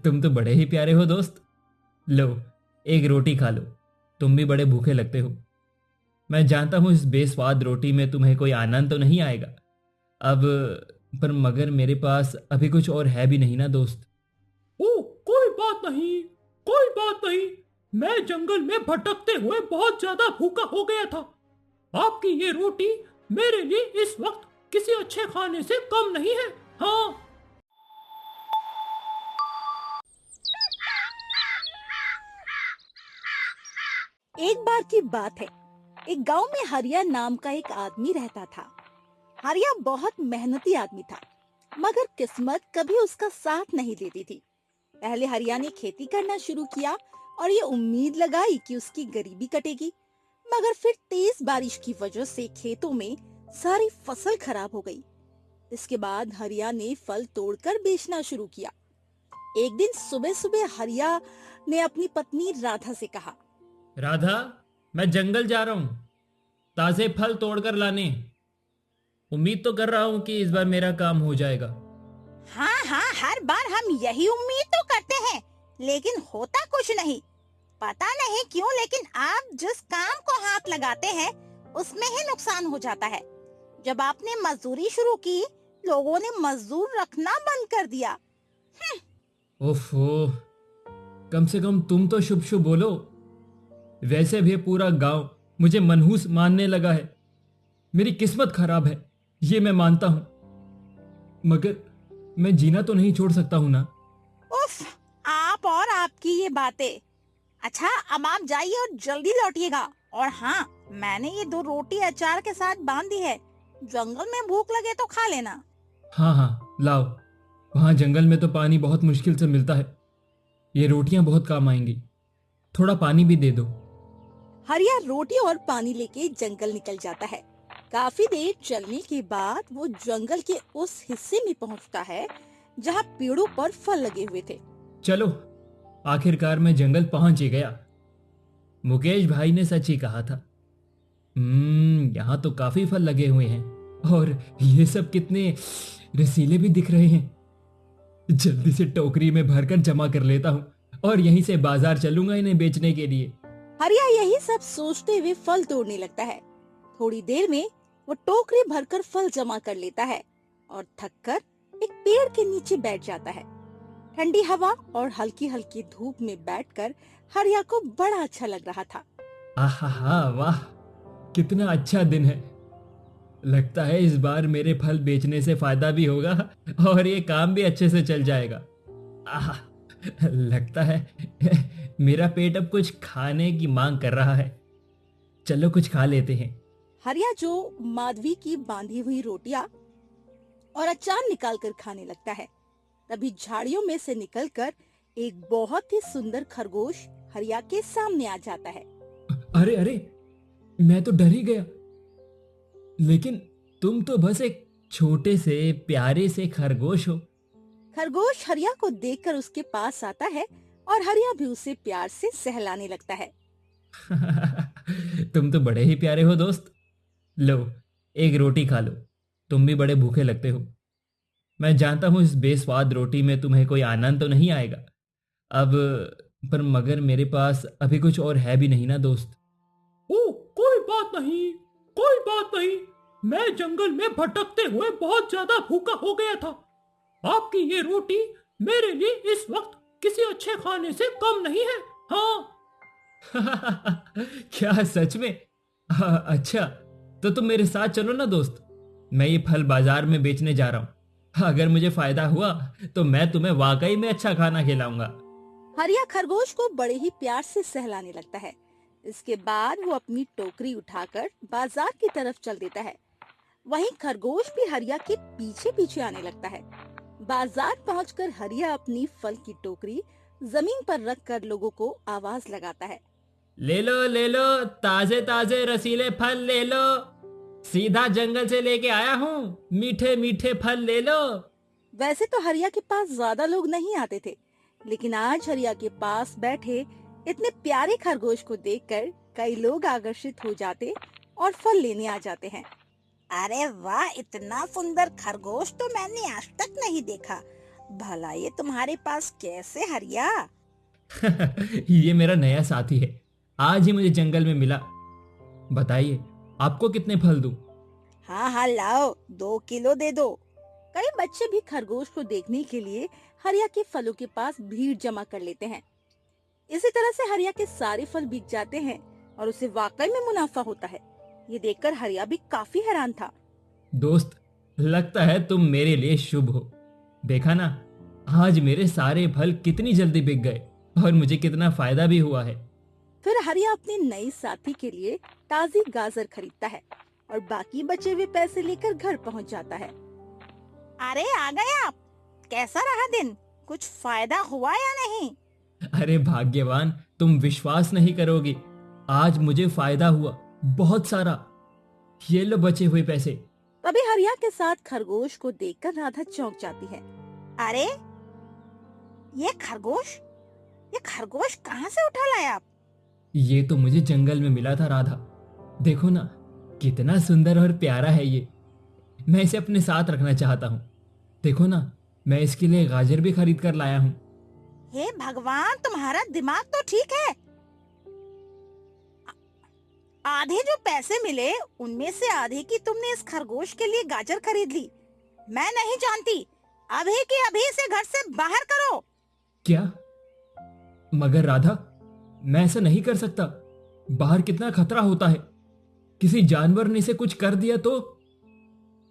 तुम तो बड़े ही प्यारे हो दोस्त। लो, एक रोटी खा लो। तुम भी बड़े भूखे लगते हो। मैं जानता हूं इस बेस्वाद रोटी में तुम्हें कोई आनंद तो नहीं आएगा अब, पर मगर मेरे पास अभी कुछ और है भी नहीं ना दोस्त। ओ, कोई बात नहीं, कोई बात नहीं। मैं जंगल में भटकते हुए बहुत ज्यादा भूखा हो गया था। आपकी ये रोटी मेरे लिए इस वक्त किसी अच्छे खाने से कम नहीं है। हाँ। एक बार की बात है। एक गांव में हरिया नाम का एक आदमी रहता था। हरिया बहुत मेहनती आदमी था, मगर किस्मत कभी उसका साथ नहीं देती थी। पहले हरिया ने खेती करना शुरू किया और ये उम्मीद लगाई कि उसकी गरीबी कटेगी, मगर फिर तेज बारिश की वजह से खेतों में सारी फसल खराब हो गई। इसके बाद हरिया ने फल तोड़कर बेचना शुरू किया। एक दिन सुबह सुबह हरिया ने अपनी पत्नी राधा से कहा, राधा, मैं जंगल जा रहा हूं ताजे फल तोड़कर लाने। उम्मीद तो कर रहा हूं कि इस बार मेरा काम हो जाएगा। हाँ हाँ, हर बार हम यही उम्मीद तो करते हैं, लेकिन होता कुछ नहीं। पता नहीं क्यों, लेकिन आप जिस काम को हाथ लगाते हैं उसमें ही नुकसान हो जाता है। जब आपने मजदूरी शुरू की, लोगों ने मजदूर रखना बंद कर दिया। ओफो, कम से कम तुम तो शुभ शुभ बोलो। वैसे भी पूरा गांव मुझे मनहूस मानने लगा है। मेरी किस्मत खराब है, ये मैं मानता हूं, मगर मैं जीना तो नहीं छोड़ सकता हूं ना। उफ, आप और आपकी ये बातें। अच्छा, अब आप जाइए और जल्दी लौटिएगा। और हाँ, मैंने ये 2 रोटी अचार के साथ बांध दी है। जंगल में भूख लगे तो खा लेना। हाँ हाँ, लाओ। वहां जंगल में तो पानी बहुत मुश्किल से मिलता है। ये रोटियां बहुत काम आएंगी। थोड़ा पानी भी दे दो। हरिया रोटी और पानी लेके जंगल निकल जाता है। काफी देर चलने के बाद वो जंगल के उस हिस्से में पहुंचता है जहाँ पेड़ों पर फल लगे हुए थे। चलो, आखिरकार मैं जंगल पहुंच ही गया। मुकेश भाई ने सच ही कहा था। यहाँ तो काफी फल लगे हुए हैं, और ये सब कितने रसीले भी दिख रहे हैं। जल्दी से टोकरी में भरकर जमा कर लेता हूँ और यहीं से बाजार चलूंगा इन्हें बेचने के लिए। हरिया यही सब सोचते हुए फल तोड़ने लगता है। थोड़ी देर में वो टोकरी भरकर फल जमा कर लेता है और थककर एक पेड़ के नीचे बैठ जाता है। ठंडी हवा और हल्की हल्की धूप में बैठकर हरिया को बड़ा अच्छा लग रहा था। आहा, वाह, कितना अच्छा दिन है। लगता है इस बार मेरे फल बेचने से फायदा भी होगा और ये काम भी अच्छे से चल जाएगा। आहा, लगता है मेरा पेट अब कुछ खाने की मांग कर रहा है। चलो कुछ खा लेते हैं। हरिया जो माधवी की बांधी हुई रोटियां और अचार निकाल कर खाने लगता है, तभी झाड़ियों में से निकलकर एक बहुत ही सुंदर खरगोश हरिया के सामने आ जाता है। अरे अरे, मैं तो डर ही गया। लेकिन तुम तो बस एक छोटे से प्यारे से खरगोश हो। खरगोश हरिया को देखकर उसके पास आता है और हरिया भी उसे प्यार से सहलाने लगता है। तुम तो बड़े ही प्यारे हो दोस्त। लो, एक रोटी खा लो। तुम भी बड़े भूखे लगते हो। मैं जानता हूं इस बेस्वाद रोटी में तुम्हें कोई आनंद तो नहीं आएगा अब, पर मगर मेरे पास अभी कुछ और है भी नहीं ना दोस्त। ओ, कोई बात नहीं, कोई बात नहीं। मैं जंगल में भटकते हुए बहुत ज्यादा भूखा हो गया था। आपकी ये रोटी मेरे लिए इस वक्त किसी अच्छे खाने से कम नहीं है। हाँ। क्या सच में? अच्छा, तो तुम मेरे साथ चलो ना दोस्त। मैं ये फल बाजार में बेचने जा रहा हूं। अगर मुझे फायदा हुआ तो मैं तुम्हें वाकई में अच्छा खाना खिलाऊंगा। हरिया खरगोश को बड़े ही प्यार से सहलाने लगता है। इसके बाद वो अपनी टोकरी उठाकर बाजार की तरफ चल देता है। वहीं खरगोश भी हरिया के पीछे पीछे आने लगता है। बाजार पहुंचकर हरिया अपनी फल की टोकरी जमीन पर रखकर लोगों को आवाज लगाता है। ले लो, ताजे ताजे रसीले फल ले लो। सीधा जंगल से लेके आया हूँ, मीठे मीठे फल ले लो। वैसे तो हरिया के पास ज्यादा लोग नहीं आते थे, लेकिन आज हरिया के पास बैठे इतने प्यारे खरगोश को देखकर कई लोग आकर्षित हो जाते और फल लेने आ जाते हैं। अरे वाह, इतना सुंदर खरगोश तो मैंने आज तक नहीं देखा। भला ये तुम्हारे पास कैसे हरिया? ये मेरा नया साथी है, आज ही मुझे जंगल में मिला। बताइए, आपको कितने फल दूं? हाँ हाँ लाओ, 2 किलो दे दो। कई बच्चे भी खरगोश को देखने के लिए हरिया के फलों के पास भीड़ जमा कर लेते हैं। इसी तरह से हरिया के सारे फल बिक जाते हैं और उसे वाकई में मुनाफा होता है। ये देखकर हरिया भी काफी हैरान था। दोस्त, लगता है तुम मेरे लिए शुभ हो। देखा ना, आज मेरे सारे फल कितनी जल्दी बिक गए और मुझे कितना फायदा भी हुआ है। फिर हरिया अपने नए साथी के लिए ताजी गाजर खरीदता है और बाकी बचे हुए पैसे लेकर घर पहुंच जाता है। अरे आ गए आप, कैसा रहा दिन? कुछ फायदा हुआ या नहीं? अरे भाग्यवान, तुम विश्वास नहीं करोगी, आज मुझे फायदा हुआ, बहुत सारा। ये लो बचे हुए पैसे। तभी हरिया के साथ खरगोश को देखकर राधा चौंक जाती है। अरे ये खरगोश कहाँ से उठा लाए आप? ये तो मुझे जंगल में मिला था राधा। देखो ना, कितना सुंदर और प्यारा है ये। मैं इसे अपने साथ रखना चाहता हूँ। देखो ना, मैं इसके लिए गाजर भी खरीद कर लाया हूँ। हे भगवान, तुम्हारा दिमाग तो ठीक है। आधे जो पैसे मिले उनमें से आधे की तुमने इस खरगोश के लिए गाजर खरीद ली। मैं नहीं जानती, अभी के अभी इसे घर से बाहर करो। क्या? मगर राधा, मैं ऐसा नहीं कर सकता। बाहर कितना खतरा होता है, किसी जानवर ने इसे कुछ कर दिया तो।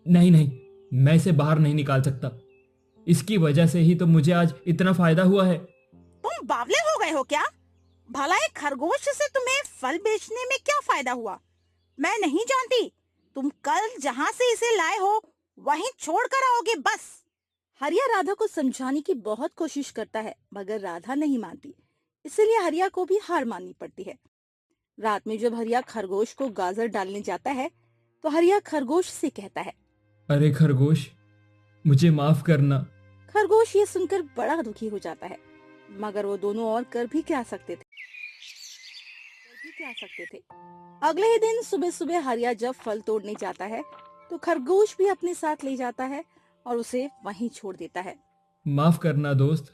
नहीं नहीं, मैं इसे बाहर नहीं निकाल सकता। इसकी वजह से ही तो मुझे आज इतना फायदा हुआ है। तुम बावले हो गए हो क्या? भला एक खरगोश से तुम्हें फल बेचने में क्या फायदा हुआ? मैं नहीं जानती। तुम कल जहाँ से इसे लाए हो वहीं छोड़ कर आओगे बस। हरिया राधा को समझाने की बहुत कोशिश करता है, मगर राधा नहीं मानती। इसलिए हरिया को भी हार माननी पड़ती है। रात में जब हरिया खरगोश को गाजर डालने जाता है तो हरिया खरगोश से कहता है, अरे खरगोश, मुझे माफ करना। खरगोश ये सुनकर बड़ा दुखी हो जाता है, मगर वो दोनों और कर भी क्या सकते थे। अगले ही दिन सुबह सुबह हरिया जब फल तोड़ने जाता है तो खरगोश भी अपने साथ ले जाता है और उसे वहीं छोड़ देता है। माफ करना दोस्त,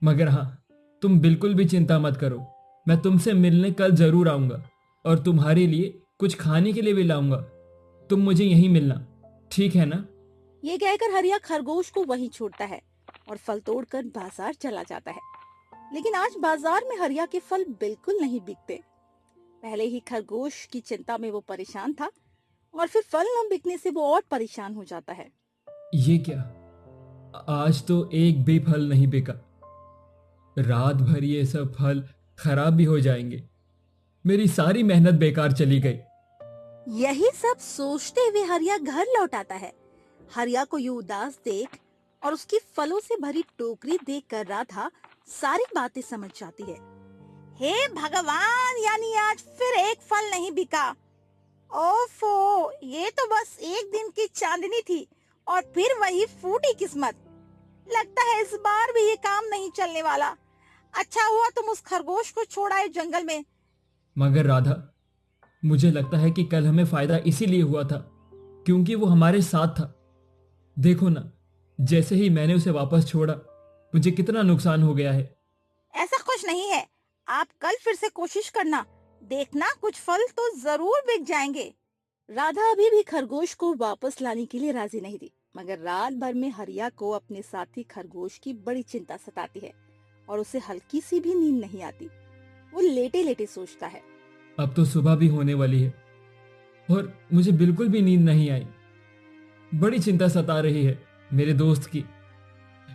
मगर हाँ, तुम बिल्कुल भी चिंता मत करो। मैं तुमसे मिलने कल जरूर आऊंगा और तुम्हारे लिए कुछ खाने के लिए भी लाऊंगा। तुम मुझे यहीं मिलना, ठीक है ना? ये कहकर हरिया खरगोश को वहीं छोड़ता है और फल तोड़कर बाजार चला जाता है। लेकिन आज बाजार में हरिया के फल बिल्कुल नहीं बिकते। पहले ही खरगोश की चिंता में वो परेशान था और फिर फल न बिकने से वो और परेशान हो जाता है। ये क्या, आज तो एक भी फल नहीं बिका। रात भर ये सब फल खराब भी हो जाएंगे। मेरी सारी मेहनत बेकार चली गई। यही सब सोचते हुए हरिया घर लौट आता है। हरिया को ये उदास देख और उसकी फलों से भरी टोकरी देखकर राधा सारी बातें समझ जाती है। हे भगवान, यानी आज फिर एक फल नहीं बिका। ओफो, ये तो बस एक दिन की चांदनी थी और फिर वही फूटी किस्मत। लगता है इस बार भी ये काम नहीं चलने वाला। अच्छा हुआ तुम उस खरगोश को छोड़ आए जंगल में। मगर राधा, मुझे लगता है कि कल हमें फायदा इसीलिए हुआ था क्योंकि वो हमारे साथ था। देखो ना, जैसे ही मैंने उसे वापस छोड़ा, मुझे कितना नुकसान हो गया है। ऐसा कुछ नहीं है, आप कल फिर से कोशिश करना, देखना कुछ फल तो जरूर बिक जाएंगे। राधा अभी भी खरगोश को वापस लाने के लिए राजी नहीं थी, मगर रात भर में हरिया को अपने साथी खरगोश की बड़ी चिंता सताती है और उसे हल्की सी भी नींद नहीं आती। वो लेटे लेटे सोचता है, अब तो सुबह भी होने वाली है और मुझे बिल्कुल भी नींद नहीं आई। बड़ी चिंता सता रही है मेरे दोस्त की।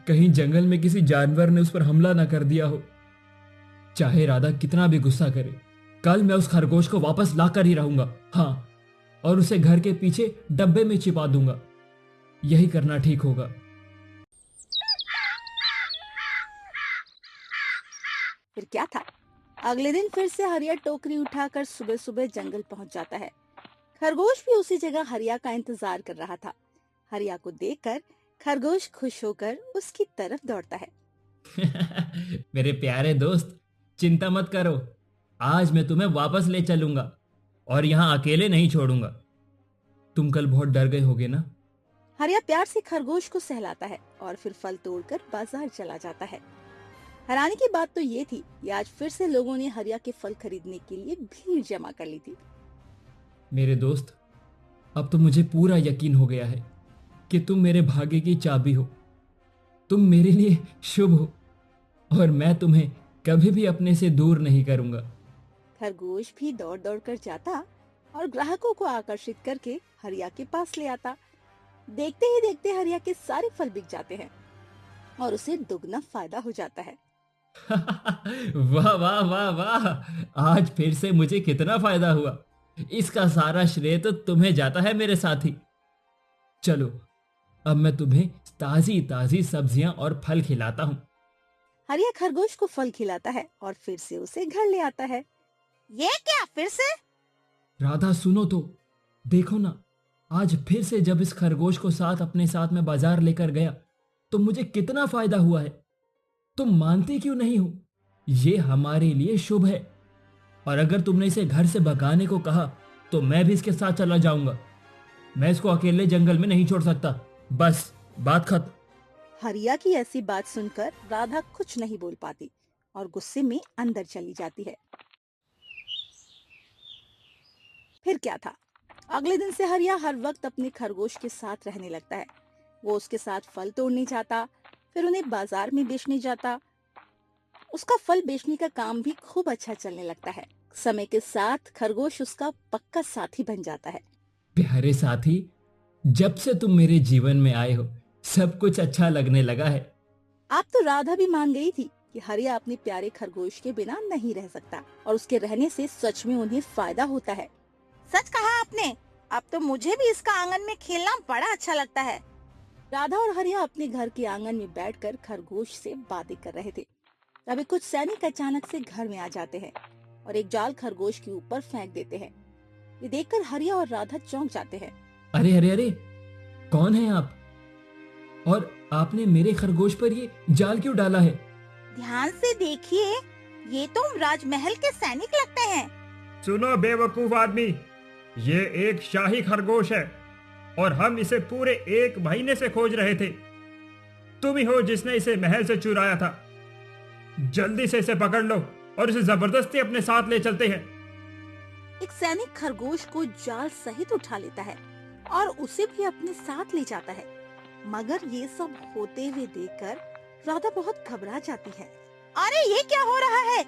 कहीं जंगल में किसी जानवर ने उस पर हमला ना कर दिया हो। चाहे राधा कितना भी गुस्सा करे, कल मैं उस खरगोश को वापस ला कर ही रहूंगा। हाँ, और उसे घर के पीछे डब्बे में छिपा दूंगा। यही करना ठीक होगा। फिर क्या था, अगले दिन फिर से हरिया टोकरी उठाकर सुबह सुबह जंगल पहुंच जाता है। खरगोश भी उसी जगह हरिया का इंतजार कर रहा था। हरिया को देखकर खरगोश खुश होकर उसकी तरफ दौड़ता है। मेरे प्यारे दोस्त, चिंता मत करो, आज मैं तुम्हें वापस ले चलूंगा और यहाँ अकेले नहीं छोड़ूंगा। तुम कल बहुत डर गए होगे ना? हरिया प्यार से खरगोश को सहलाता है और फिर फल तोड़कर बाजार चला जाता है। हैरानी की बात तो ये थी कि आज फिर से लोगों ने हरिया के फल खरीदने के लिए भीड़ जमा कर ली थी। मेरे दोस्त, अब तो मुझे पूरा यकीन हो गया है कि तुम मेरे भाग्य की चाबी हो। तुम मेरे लिए शुभ हो और मैं तुम्हें कभी भी अपने से दूर नहीं करूंगा। खरगोश भी दौड़ दौड़ कर जाता और ग्राहकों को आकर्षित करके हरिया के पास ले आता। देखते ही देखते हरिया के सारे फल बिक जाते हैं और उसे दुगना फायदा हो जाता है। वाह वाह वाह वाह, आज फिर से मुझे कितना फायदा हुआ। इसका सारा श्रेय तो तुम्हें जाता है मेरे साथी। चलो, अब मैं तुम्हें ताजी ताजी सब्जियां और फल खिलाता हूँ। हरिया खरगोश को फल खिलाता है और फिर से उसे घर ले आता है। ये क्या फिर से? राधा सुनो तो, देखो ना, आज फिर से जब इस खरगोश को साथ अपने साथ में बाजार लेकर गया तो मुझे कितना फायदा हुआ है। तुम मानती क्यों नहीं हो? ये हमारे लिए शुभ है और अगर तुमने इसे घर से भगाने को कहा तो मैं भी इसके साथ चला जाऊंगा। मैं इसको अकेले जंगल में नहीं छोड़ सकता। बस, बात खत्म। हरिया की ऐसी बात सुनकर राधा कुछ नहीं बोल पाती और गुस्से में अंदर चली जाती है। फिर क्या था, अगले दिन से हरिया हर वक्त अपने खरगोश के साथ रहने लगता है। वो उसके साथ फल तोड़ने जाता, फिर उन्हें बाजार में बेचने जाता। उसका फल बेचने का काम भी खूब अच्छा चलने लगता है। समय के साथ खरगोश उसका पक्का साथी बन जाता है। प्यारे साथी, जब से तुम मेरे जीवन में आए हो सब कुछ अच्छा लगने लगा है। आप तो राधा भी मान गई थी कि हरिया अपने प्यारे खरगोश के बिना नहीं रह सकता और उसके रहने से सच में उन्हें फायदा होता है। सच कहा आपने। अब तो मुझे भी इसका आंगन में खेलना बड़ा अच्छा लगता है। राधा और हरिया अपने घर के आंगन में बैठकर खरगोश से बातें कर रहे थे। तभी कुछ सैनिक अचानक से घर में आ जाते हैं और एक जाल खरगोश के ऊपर फेंक देते हैं। ये देखकर हरिया और राधा चौंक जाते हैं। अरे अरे अरे, कौन है आप? और आपने मेरे खरगोश पर ये जाल क्यों डाला है? ध्यान से देखिए, ये तो राजमहल के सैनिक लगते हैं। सुनो बेवकूफ आदमी, ये एक शाही खरगोश है और हम इसे पूरे 1 महीने से खोज रहे थे। तुम ही हो जिसने इसे महल से चुराया था। जल्दी से इसे पकड़ लो और इसे जबरदस्ती अपने साथ ले चलते हैं। एक सैनिक खरगोश को जाल सहित उठा लेता है और उसे भी अपने साथ ले जाता है। मगर ये सब होते हुए देखकर राधा बहुत घबरा जाती है। अरे ये क्या हो रहा है?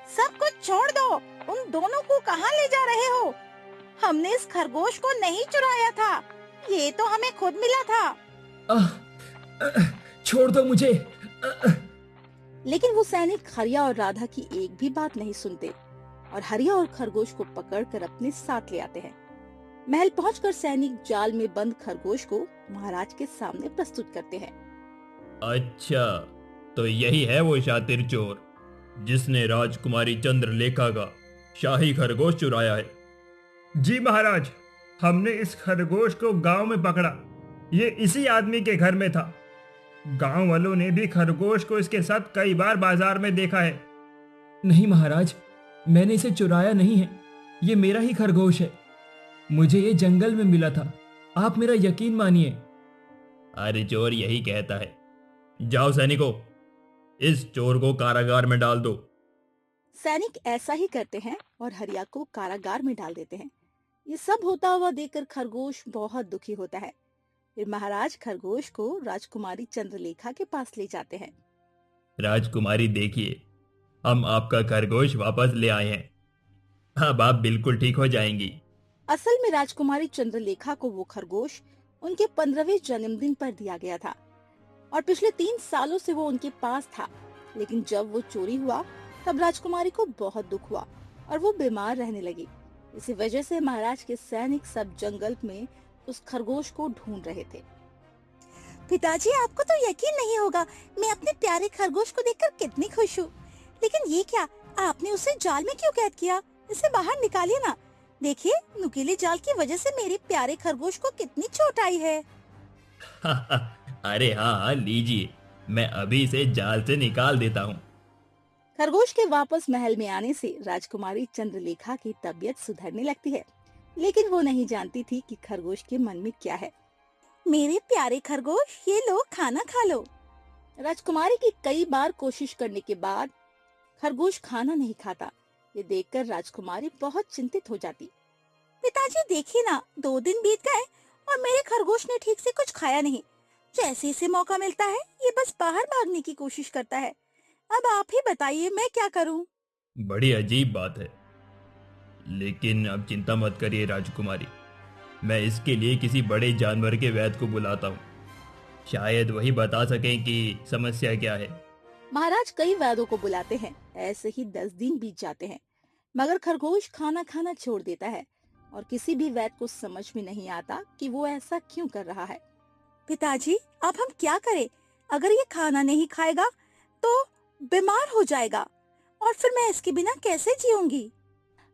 सब कुछ छोड़ दो। उन दोनों को कहाँ ले जा रहे हो? हमने इस खरगोश को नहीं चुराया था, ये तो हमें खुद मिला था। छोड़ दो मुझे। लेकिन वो सैनिक हरिया और राधा की एक भी बात नहीं सुनते और हरिया और खरगोश को पकड़कर अपने साथ ले आते हैं। महल पहुंचकर सैनिक जाल में बंद खरगोश को महाराज के सामने प्रस्तुत करते हैं। अच्छा, तो यही है वो शातिर चोर जिसने राजकुमारी चंद्रलेखा का शाही खरगोश चुराया है। जी महाराज, हमने इस खरगोश को गांव में पकड़ा। ये इसी आदमी के घर में था। गांव वालों ने भी खरगोश को इसके साथ कई बार बाजार में देखा है। नहीं महाराज, मैंने इसे चुराया नहीं है। ये मेरा ही खरगोश है। मुझे ये जंगल में मिला था। आप मेरा यकीन मानिए। अरे चोर यही कहता है। जाओ सैनिकों, इस चोर को कारागार में डाल दो। सैनिक ऐसा ही करते हैं और हरिया को कारागार में डाल देते हैं। ये सब होता हुआ देखकर खरगोश बहुत दुखी होता है। फिर महाराज खरगोश को राजकुमारी चंद्रलेखा के पास ले जाते हैं। राजकुमारी देखिए, हम आपका खरगोश वापस ले आए हैं। अब आप बिल्कुल ठीक हो जाएंगी। असल में राजकुमारी चंद्रलेखा को वो खरगोश उनके 15वें जन्मदिन पर दिया गया था और पिछले 3 सालों से वो उनके पास था। लेकिन जब वो चोरी हुआ तब राजकुमारी को बहुत दुख हुआ और वो बीमार रहने लगी। इसी वजह से महाराज के सैनिक सब जंगल में उस खरगोश को ढूंढ रहे थे। पिताजी, आपको तो यकीन नहीं होगा, मैं अपने प्यारे खरगोश को देखकर कितनी खुश हूँ। लेकिन ये क्या, आपने उसे जाल में क्यों कैद किया? इसे बाहर निकालिए ना। देखिए, नुकीले जाल की वजह से मेरे प्यारे खरगोश को कितनी चोट आई है। अरे हाँ, लीजिए, मैं अभी इसे जाल से निकाल देता हूँ। खरगोश के वापस महल में आने से राजकुमारी चंद्रलेखा की तबीयत सुधरने लगती है। लेकिन वो नहीं जानती थी कि खरगोश के मन में क्या है। मेरे प्यारे खरगोश, ये लो खाना खा लो। राजकुमारी की कई बार कोशिश करने के बाद खरगोश खाना नहीं खाता। ये देखकर राजकुमारी बहुत चिंतित हो जाती। पिताजी देखिए ना, 2 दिन बीत गए और मेरे खरगोश ने ठीक से कुछ खाया नहीं। जैसे इसे मौका मिलता है ये बस बाहर भागने की कोशिश करता है। अब आप ही बताइए मैं क्या करूं? बड़ी अजीब बात है, लेकिन अब चिंता मत करिए राजकुमारी। मैं इसके लिए किसी बड़े जानवर के वैद्य को बुलाता हूँ। शायद वही बता सकें कि समस्या क्या है। महाराज कई वैद्यों को बुलाते हैं। ऐसे ही 10 दिन बीत जाते हैं, मगर खरगोश खाना खाना छोड़ देता है और किसी भी वैद्य को समझ में नहीं आता कि वो ऐसा क्यों कर रहा है। पिताजी, अब हम क्या करें? अगर ये खाना नहीं खाएगा तो बीमार हो जाएगा और फिर मैं इसके बिना कैसे जीऊंगी?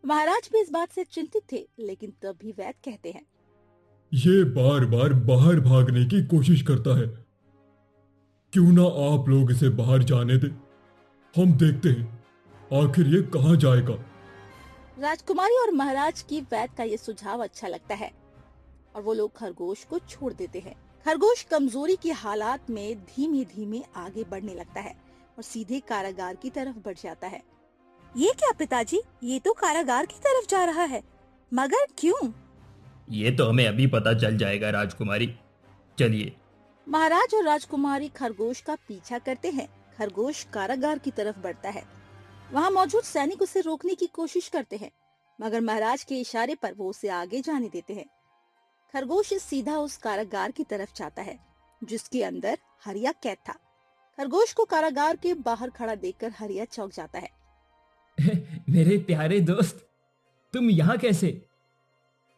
महाराज भी इस बात से चिंतित थे, लेकिन तभी वैद्य कहते हैं, ये बार बार बाहर भागने की कोशिश करता है। क्यों ना आप लोग इसे बाहर जाने दें, हम देखते हैं आखिर ये कहाँ जाएगा। राजकुमारी और महाराज की वैद्य का ये सुझाव अच्छा लगता है और वो लोग खरगोश को छोड़ देते हैं। खरगोश कमजोरी की हालात में धीमे धीमे आगे बढ़ने लगता है और सीधे कारागार की तरफ बढ़ जाता है। ये क्या पिताजी, ये तो कारागार की तरफ जा रहा है, मगर क्यों? ये तो हमें अभी पता चल जाएगा राजकुमारी। चलिए। महाराज और राजकुमारी खरगोश का पीछा करते हैं। खरगोश कारागार की तरफ बढ़ता है। वहाँ मौजूद सैनिक उसे रोकने की कोशिश करते हैं, मगर महाराज के इशारे पर वो उसे आगे जाने देते हैं। खरगोश सीधा उस कारागार की तरफ जाता है जिसके अंदर हरिया कैद था। खरगोश को कारागार के बाहर खड़ा देखकर हरिया चौंक जाता है। मेरे प्यारे दोस्त, तुम यहाँ कैसे?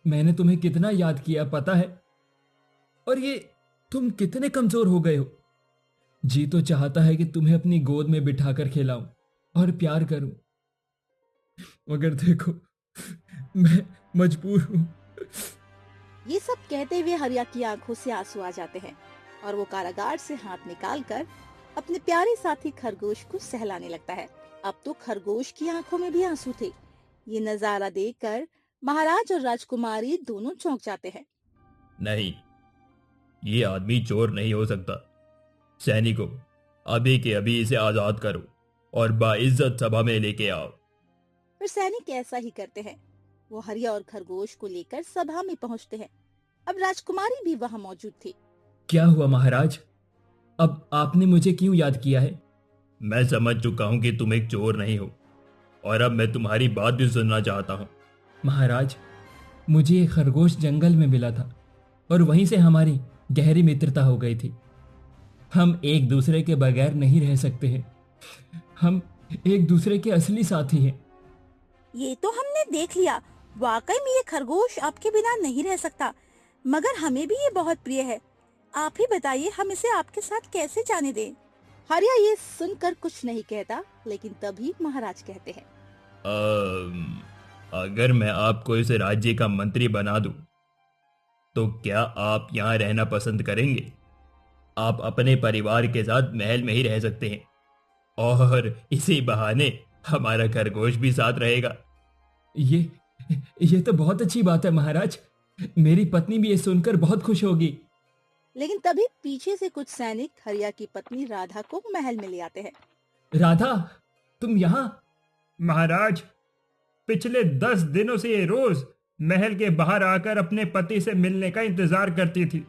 मैंने तुम्हें कितना याद किया पता है? और ये तुम कितने कमजोर हो गए हो। जी तो चाहता है कि तुम्हें अपनी गोद में बिठाकर खिलाऊं और प्यार करूं, मगर देखो मैं मजबूर हूं। ये सब कहते हुए हरिया की आंखों से आंसू आ जाते हैं और वो कारागार से हाथ निकालकर अपने प्यारे साथी खरगोश को सहलाने लगता है। अब तो खरगोश की आंखों में भी आंसू थे। ये नजारा देखकर महाराज और राजकुमारी दोनों चौंक जाते हैं। नहीं, ये आदमी चोर नहीं हो सकता। सैनिकों, अभी के अभी इसे आजाद करो और बाइज्जत सभा में लेके आओ। फिर सैनिक ऐसा ही करते हैं। वो हरिया और खरगोश को लेकर सभा में पहुंचते हैं। अब राजकुमारी भी वहां मौजूद थी। क्या हुआ महाराज? अब आपने मुझे क्यों याद किया है? मैं समझ चुका हूं कि तुम एक चोर नहीं हो और अब मैं तुम्हारी बात भी सुनना चाहता हूं। महाराज, मुझे एक खरगोश जंगल में मिला था और वहीं से हमारी गहरी मित्रता हो गई थी। हम एक दूसरे के बगैर नहीं रह सकते हैं। हम एक दूसरे के असली साथी हैं। ये तो हमने देख लिया, वाकई में ये खरगोश आपके बिना नहीं रह सकता, मगर हमें भी ये बहुत प्रिय है। आप ही बताइए हम इसे आपके साथ कैसे जाने दें? हरिया ये सुनकर कुछ नहीं कहता, लेकिन तभी महाराज कहते हैं, अगर मैं आपको इस राज्य का मंत्री बना दूं, तो क्या आप यहाँ रहना पसंद करेंगे? आप अपने परिवार के साथ महल में ही रह सकते हैं और इसी बहाने हमारा खरगोश भी साथ रहेगा। ये तो बहुत अच्छी बात है महाराज। मेरी पत्नी भी ये सुनकर बहुत खुश होगी। लेकिन तभी पीछे से कुछ सैनिक हरिया की पत्नी राधा को महल में ले आते हैं। राधा, तुम यहाँ? महाराज, पिछले 10 दिनों से ये रोज महल के बाहर आकर अपने पति से मिलने का इंतजार करती थी।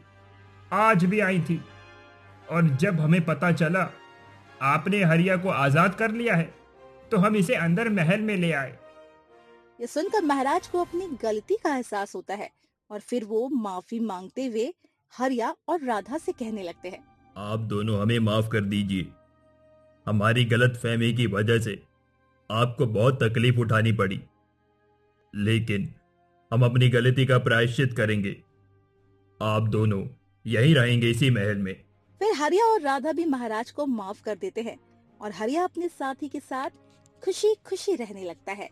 आज भी आई थी और जब हमें पता चला आपने हरिया को आजाद कर लिया है तो हम इसे अंदर महल में ले आए। ये सुनकर महाराज को अपनी गलती का एहसास होता है और फिर वो माफी मांगते हुए हरिया और राधा से कहने लगते हैं, आप दोनों हमें माफ कर दीजिए। हमारी गलतफहमी की वजह से आपको बहुत तकलीफ उठानी पड़ी, लेकिन हम अपनी गलती का प्रायश्चित करेंगे। आप दोनों यहीं रहेंगे इसी महल में। फिर हरिया और राधा भी महाराज को माफ कर देते हैं और हरिया अपने साथी के साथ खुशी खुशी रहने लगता है।